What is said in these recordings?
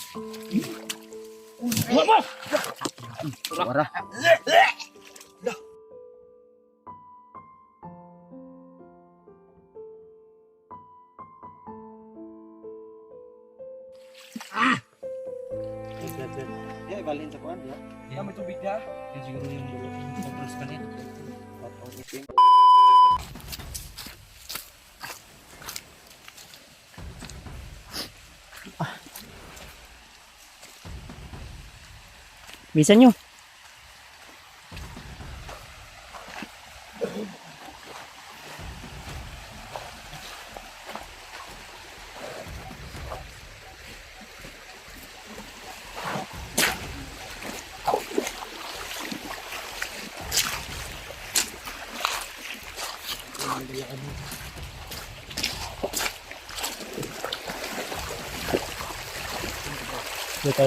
Wara. Ya, balhin sa kuan ya. Ya, may tubig na. Yan siguro yung compress ka niya. Bisa nyo. Dito.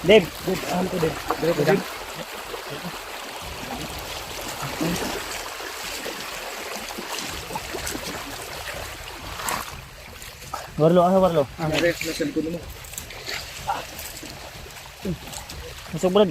Dave, aham ko Dave. Dave. Warlo, warlo. Ref, nasa likod mo. Masuk Brad.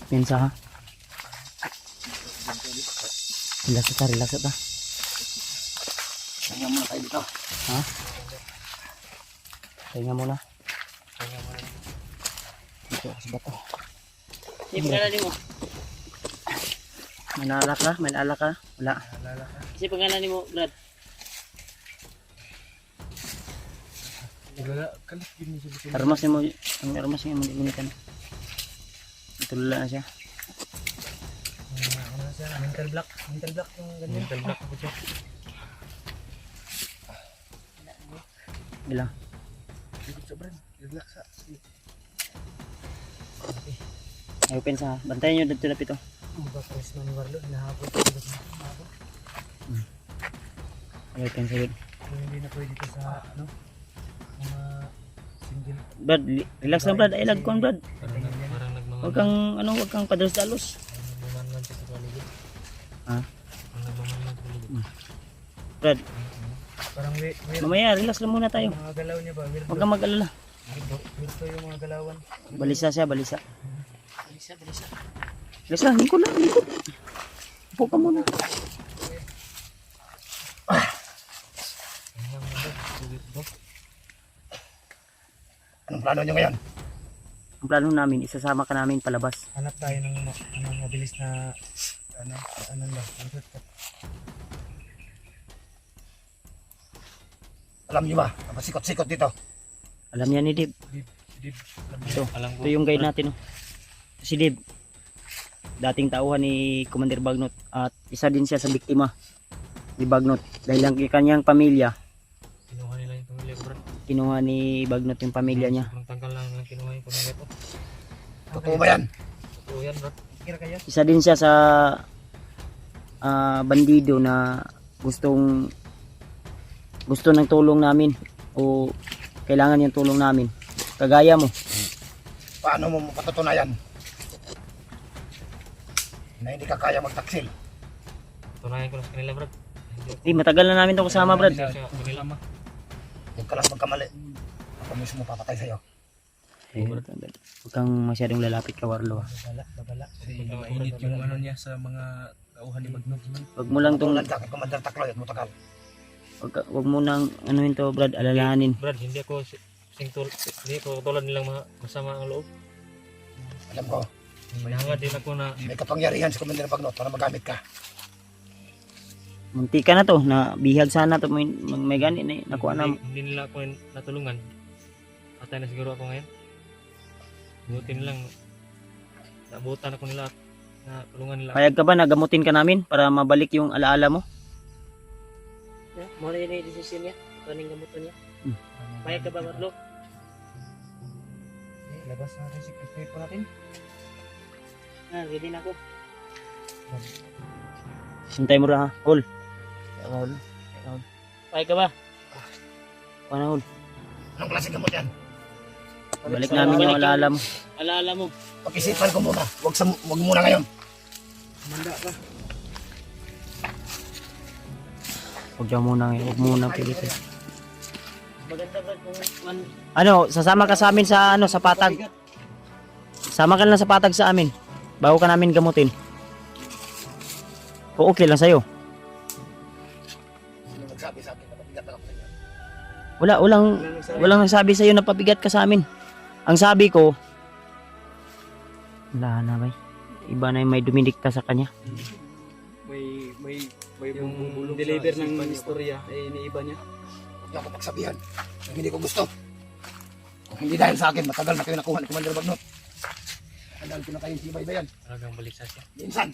Mensa ha. Relax ta. Kaya muna tayo dito. Ha? Pahinga muna. Dito ako sa bato. Sige, pangalan mo. May alak ka? Wala. Sige, pangalan mo, Brad. Wala, kalit yun sa likod. Armas mo, ang armas niya mo gunitan. Tulala na siya. Ano na siya? Mental block yung ganyan. Mental block ako siya. Bilang. Dito sa Brad, relax ha. Ayaw pensa. Bantayan nyo dito na pito. Bakos na ni Warlo, hinahabot. Ayaw pensa yun. Kung hindi na pwede dito sa ano, mga single. Brad, relax lang Brad. Ay lag ko Brad. Parang nagmamahal. Huwag kang padalos-dalos. Nagmamahal siya sa paligid. Ha? Ang nagmamahal sa paligid. Brad, Parang weird mamaya relax lang muna tayo. mga galaw niya ba? Weird Huwag kang mag-alala. to yung mga galawan. Balisa siya, balisa. Bilisa. Relax lang, lingkod lang, lingkod. Upo ka muna. Anong plano niyo ngayon? Ang plano namin, isasama ka namin palabas. Hanap tayo ng mabilis na ano ba? Alam niyo ba? Pasikot-sikot dito. Alam niya ni Dib. Ito, ito yung guide natin. Oh. Si Dib. Dating tauhan ni Commander Bagnot at isa din siya sa biktima ni Bagnot. Dahil ang kanyang pamilya, Kinuha nila yung pamilya ko, Brad. kinuha ni Bagnot yung pamilya niya. Sobrang tangkal lang ng kinuha yung pamilya ko. Totoo ba yan? Totoo yan, Brad. Kira kayo? Isa din siya sa bandido na gusto ng tulong namin o kailangan yung tulong namin. Kagaya mo. Paano mo mapatutunayan na hindi ka kaya magtaksil? Tunayan ko na sa kanila, Brad. Matagal na namin ito kasama, Brad. Sa kanila, ma. Huwag ka lang magkamali. Ako mismo papatay sa'yo. Huwag kang masyadong lalapit ka, Warlo. Babala. Kasi mainit yung ano niya sa mga tauhan ni Bagnot. Huwag mo lang tong Tulad ka kay Commander Takloy at Mutagal. Huwag mo nang anuhin to, Brad, alalahanin. Brad, hindi ako hindi ko tulad nilang masama ang loob. Alam ko, May hangad din ako na may kapangyarihan si Commander Bagnot para magamit ka. Munti ka na to, na bihag sana to, may gani na nakuha na. hindi nila ako natulungan. Patay na siguro ako ngayon. Butin lang. Nabutan ako nila. Natulungan nila. Payag ka ba na gamutin ka namin para mabalik yung alaala mo? Muna yun yung desisyon niya. Ito ang gamutan niya. Payag ka ba, Marlo? Okay, labas natin si Clip natin. Ready na ako. Sintay mo ra ha. Hol. Hol. Pay ka ba? Paano hol? Anong klase gamot yan? Balik namin yung alaala mo. Alaala mo. Pag-isipan ko muna. Wag muna ngayon. Manda ka. Huwag dyan muna ngayon. Huwag muna pilitin. Maganda ba kung Ano, sasama ka sa amin sa ano, sa patag. Sama ka lang sa patag sa amin. Bago ka namin gamutin. O okay lang sa'yo. Sino nagsabi sa akin na mabigat na ako sa inyo? Walang nagsabi sa'yo na pabigat ka sa amin. Ang sabi ko, wala na ba? Iba na yung may dumidikta sa kanya. May yung bumubulong deliver sa ng isipan niya. istorya ay iniiba niya. Huwag niyo ako pagsabihan. Kung hindi ko gusto. Kung hindi dahil sa akin, matagal na kayo nakuha ni Commander Bagnot. Matagal ko na kayong sibaybayan. Talagang balik sa siya. Minsan,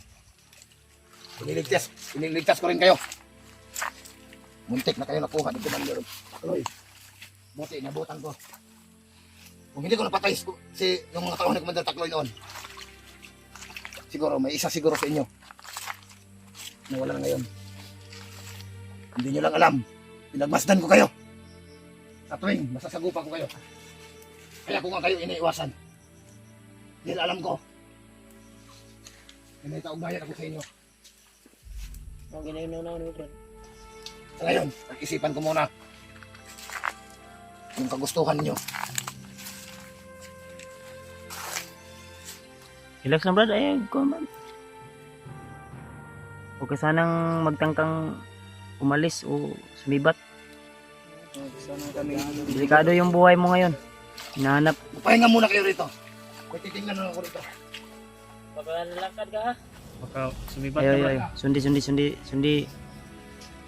iniligtas ko rin kayo. Muntik na kayo nakuha ni Commander Takloy. Buti, nabutan ko. Kung hindi ko napatay yung mga taon ni Commander Takloy noon, siguro, may isa siguro sa inyo na wala na ngayon. Hindi nyo lang alam, pinagmasdan ko kayo. Sa tuwing, masasagupa ko kayo. Kaya ko nga kayo iniiwasan. Dahil alam ko, na may kaugnayan ako sa inyo. Ang ginayunaw ni bro. Sa ngayon, pag-isipan ko muna yung kagustuhan nyo. Relax lang brad, ay man. Huwag ka sanang magtangkang umalis o sumibat. Sana kami Delikado yung buhay mo ngayon. Hinahanap. Pahinga muna kayo rito. Kung titingnan na ako rito. Baka nalakad ka ha? Baka sumibat Ayo, ka ba? ayo. Sundi.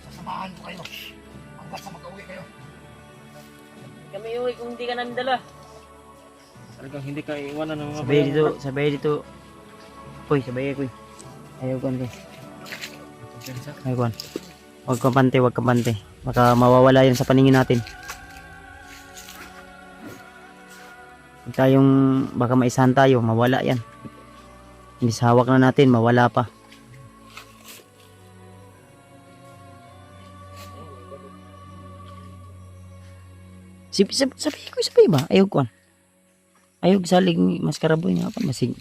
Sasamahan ko kayo. Hanggat sa mag-uwi kayo. Kami uwi kung hindi ka namin dala. Talagang hindi ka iiwanan ng mga Sabay dito. Uy, sabay kuy. Ayaw ko nito. Kumpiyansa. Ayaw ko. Huwag ka pante. Baka mawawala yan sa paningin natin. Huwag tayong, baka maisahan tayo, mawala yan. Hindi sa hawak na natin, mawala pa. Sabi ba? Ayaw ko. Ayaw saling mas karaboy nga pa. Masig.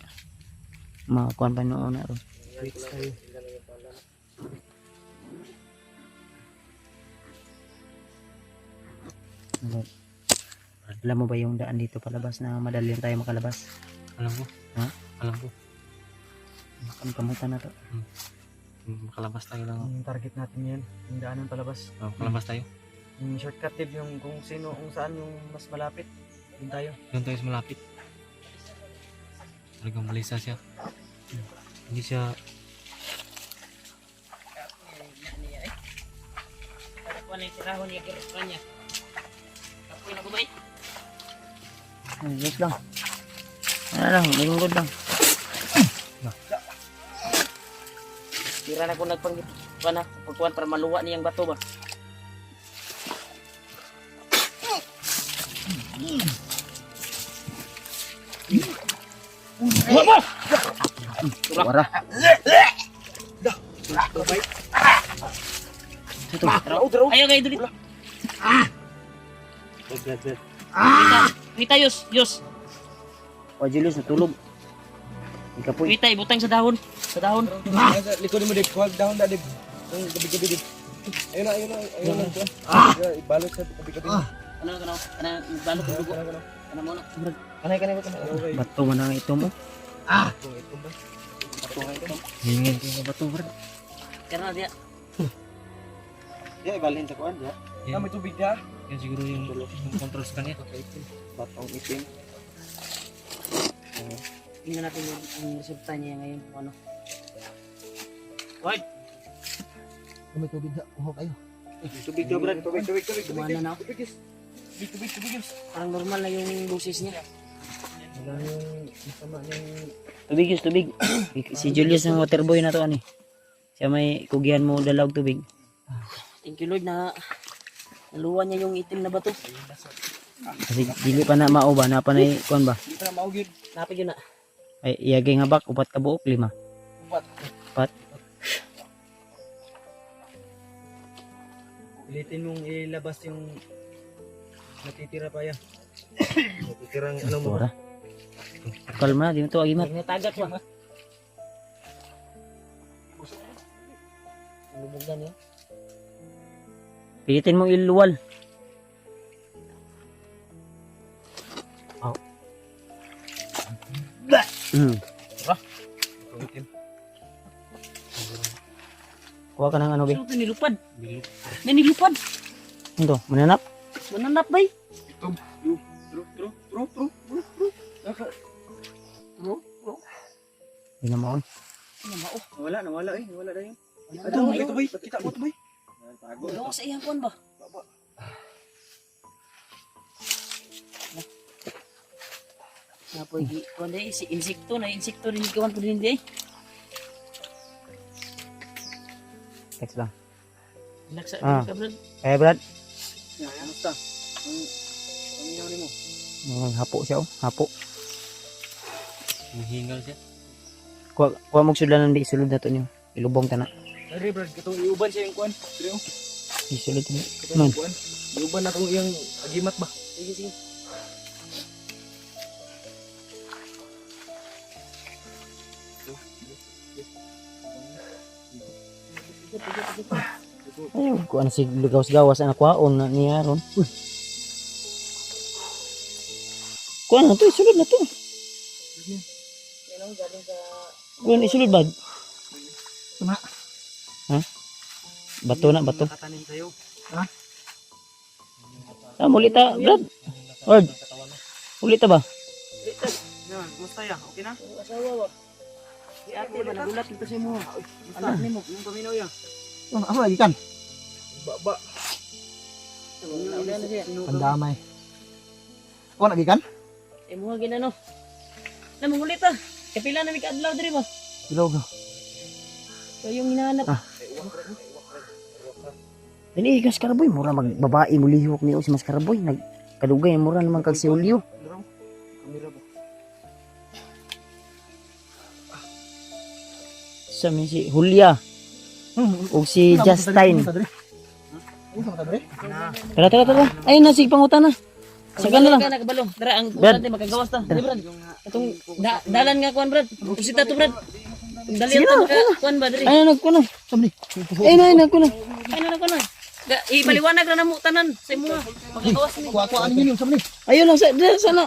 Makakuan pa noon na ron. Alam mo ba yung daan dito palabas na madali lang tayo makalabas? Alam ko. Ha? Alam ko. Ang kamutan na to. Makalabas tayo lang. Yung target natin yan, yung daanan palabas. Makalabas tayo. Yung shortcut tip, yung kung saan yung mas malapit. Yun tayo. Doon tayo sa malapit. Talagang malisa siya. Hindi siya... Yes lang. Ano lang, lingkod lang. Tira na ko nagpanggit. Pagkuhan para maluwa niyang bato ba? Wara. Ito. Ayo kayo dito. Kita Yus. O Julius natulog. Ika po. Kita ibutang sa dahon. Sa dahon. Likod mo, Dib. Huwag down na, Dib. Yung gabi-gabi, Dib. Ayun na. Ibalot sa gabi-gabi. Ano balot ng dugo. Ano mo na. Kanay ba? Bato man ang ito mo. Ito ba? Hingin ko yung bato, bro. Karena dia. Yeah, ibalhin sa kuwan, ya. Yan. May tubig na. Yan siguro yung control sa kanya. Batong itim. Tingnan natin yung resulta niya ngayon. Ano? Wait. May tubig na. Kuha kayo. Tubig na, Brad. Tubig. Kumana na ako. Tubig. Parang normal na yung boses niya. Wala yung masama yung... Tubig. Si Julius ang waterboy na to ani. Siya may kugihan mo dalawag tubig. Thank you Lord na naluwan niya yung itim na bato. Kasi dili pa na mao ba na panay kon ba? Hindi pa na maugid. Napig yun na. Ay, iyagay nga bak, upat ka buok, 5. Upat. Pilitin mong ilabas yung natitira pa yan. Natitirang ano mo. Ora. Kalma, di mo to agimat. Natagat ba? Lubugdan yan. Pilitin mong iluwal. Pilitin. Kuha ka ng ano, be. Ano ito nilupad? Nilupad. Ito, mananap. Mananap ba? Hindi na maon. Nawala na yun. Ito bay. Kita mo ito bay. Wala ko sa iyang kuwan ba? Napoy di kuwan day si insekto din kawan po din day. Text lang. Naksa Ah. ka bro. Kaya Brad, Kamusta? Ang inaw ni mo. hapo siya oh. Hapo. Mahingal siya. Kuha mong sudanan, be. Isulod na to niyo. Ilubong ta na. Ari Brad, katong iuban siya yung kuan. Pero Isulod na. katong Man. kuan. Iuban na tong iyang agimat ba? Sige sige. Ayun, kuha na si gawas-gawas ang nakwaon na niya ron. Uy. Kuha na to, isulod na to. Ano galing sa Kuha na isulod ba? Tama. Ha? Bato na, bato. Nakatanim sa'yo. Ah, muli ta, Brad. Word. Muli ta ba? Yan, kumusta ya? Okay na? asawa ba? Si ate ba nagulat ito sa mo? Anak ni mo, yung paminaw ya. Ano lagi kan? Baba. Wala na siya. Ang damay. O, lagi kan? Eh mga ginano. Na mangulit ah. Kapila na ni kaadlaw diri ba? Ilaw ka. So yung hinahanap. Dili, Mas Karaboy. Mura magbabae mo lihok niyo si Mas Karaboy. Nagkadugay, mura naman kag si Julio. Kamera ba? Sa mi si Julia. O si Justine. Tara, tara, tara. Ayun na, sige pangutan na. Sagan na lang. Ka nakabalo. Tara ang Brad. natin magkagawas ta. Di Brad. Itong dalan nga kuan Brad. Usita to Brad. Dali Sige ta na, maka kuan ba diri. Ayun, nagkuha na. Ayun na, nagkuha na. Ay na kuan. Ibaliwanag na namo tanan sa imo. Magkagawas ni. Kuha-kuha ano yun yung sabi. Ayun lang, sana.